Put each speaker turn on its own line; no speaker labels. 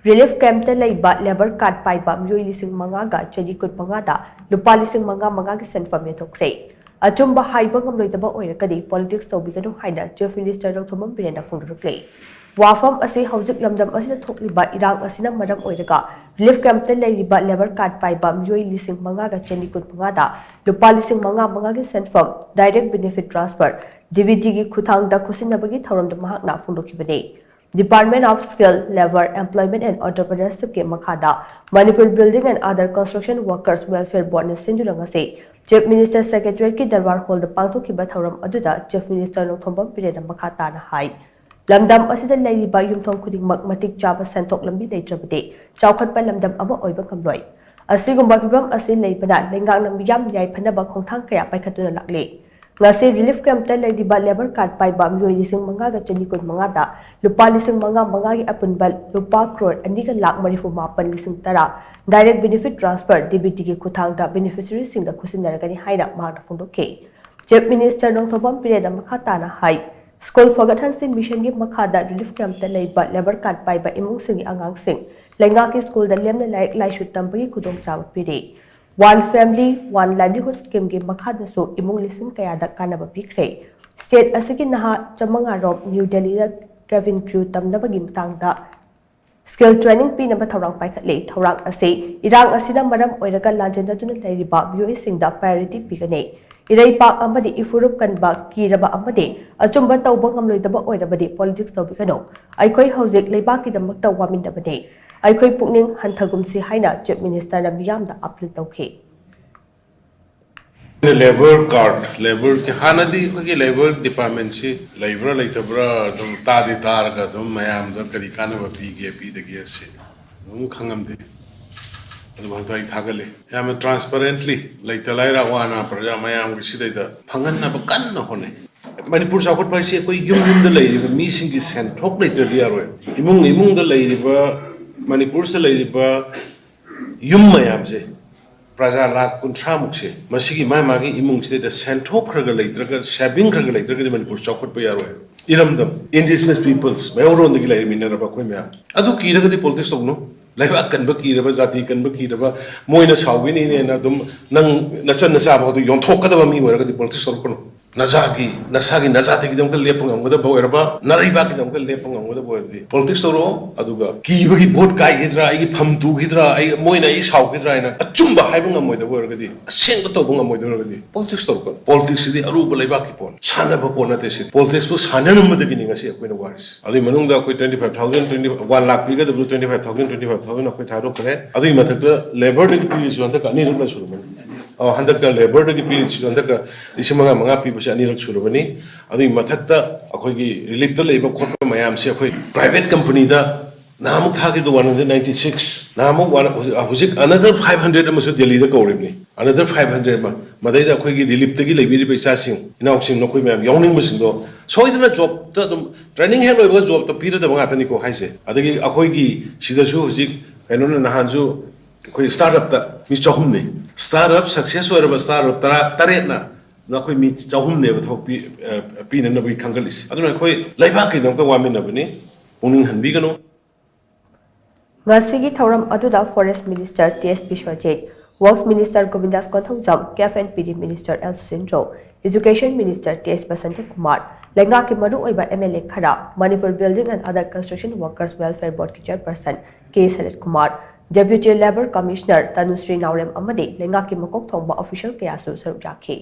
Relief camp ta leiba labor card paiba meeoi lishing mangaga chani kut mangada lupa lishing manga ki shenpham yenthokkhre. Achumba Haiba Ngamloidaba Oiragadi politics Toubiganu haina Chief Minister Nongthombam Biren phongdorakli. Wafam ase hojik lamdam asina thokliba irang asina maram oiraga relief camp ta leiba labor card paiba meeoi lishing mangaga chani kut mangada lupa lishing manga ki shenpham direct benefit transfer DBT ki khuthangda khusinabagi thoramda mahakna phongdokhibani. Department of Skill, Labor, Employment and Entrepreneurship ke makhada Manipuri Building and Other Construction Workers Welfare Board ne sinjurangase Chief Minister Secretary ki Darbar Hall da pangthokiba thoram aduda Chief Minister Nongthombam Biren makhata na hai lamdam asida leiba yumthong khudingmak matik chaba senthok lambi leitrabade chawkhatpa lamdam ama oiba ngamloi asigumba pibam ase leibana lengang nang miyam yai phanaba khongthang kaya paikhatuna lakle ngasi relief camp ta leiba labor card paiba meeoi lishing manga ga chani kun manga da lupa lishing manga gi apunbal lupa crore ani ga lakh marifu mapan lishing tara direct benefit transfer DBT ki khuthang da beneficiary sing da khusinaragani haina magna phongdokhe Chief Minister Nongthombam Biren makhata na hai School forgotten sin mission gi makhada relief camp ta leiba labor card paiba imung sing angang sing lenga ki school da lemna lai shut tambagi khudong chaw pire One family, one livelihood scheme gi makhada so imung lishing kaya da kanaba pikre. State asigi naha chamanga rob New Delhi da Kevin Crew tamnabagi matangda skill training pi namba thorang paikhatle thorang ase irang asina maram oiraga lanjenda tuna leiriba meeoi singda priority pigane. Irai pak amadi ifurup kanba kiraba amadi achumba tawba ngamloidaba oirabadi politics Toubiganu aikoi hojik leibaki damakta wamindabane aikoi pukning hanthagumsi haina Chief Minister na miyamda appeal tawkhe
labor card labor ke hanadi ko labor department si labor leitabra dum tadi targa dum mayam da kari kana ba pi de ge se dum khangamde adu bhantai thagale yam transparently leitalai ra wana praja mayam gi sidai da phangan na ba kan na hone Manipur sakot pai se koi yum da lei mi sing gi sen thok leitar dia ro imung da lei ba Manipur se leiba yum mayam se praja lakh kunthra mukse masigi magi imung se da senthokkhre ga leitraga saving khre ga leitraga Manipur chokot pa yaro iramdam indigenous peoples mayoron dagi lai minara ba khoi mya adu kiraga di politics togno laiba kanba kiraba jati kanba kiraba moina sawini ne na dum nang nachan nasa ba du yonthokka da mi waraga di politics torkono nasagi nazati ki dongta lepang amgoda boerba naraiba ki dongta lepang amgoda boerdi politics toro aduga kibagi vote kai hidra ai pham tu hidra ai moina ai saw hidra ina achumba haiba ngamoida boergadi asengba to bunga moida boergadi politics torko politics di aruba laiba ki pon sana ba pon ate si politics bu sana numda gi ninga si akoina waris adi manungda koi 25000 1 lakh biga da 25000 akoi tharo kare adi mathakta labor de police wanda ka ni rubla suru man handar ka labor de police wanda ka isimanga manga pi basi ani rak surubani adi mathakta akoi gi relief to leiba khotpa mayam se akoi private company da namuk thagi do 196 namuk hujik another 500 amasu Delhi da kawribni another 500 ma madai da akoi gi relief tagi leibi ri paisa sing inauk sing nokoi mayam yawning musing do soidna job ta training hen loiba job ta pira da banga tani ko haise adagi akoi gi sidasu hujik kainona nahanju koi startup ta mi chahumni startup success oiraba startup taret na nakoi mi chahumne ba thok pi na bi khangalis aduna koi laiba ki dong ta wamin na bani puning hanbi gano
ngasigi thoram aduda Forest Minister TS Bishwajit Works Minister Govindas Kothongzam CAF and PD Minister El Sindro Education Minister TS Basanta Kumar lenga ki maru oiba MLA khara Manipur Building and Other Construction Workers Welfare Board ki chairperson K Sarat Kumar Deputy Labor Commissioner Tanusri Naurem amadi lenga ki makok thongba official kaya su saruk rakhi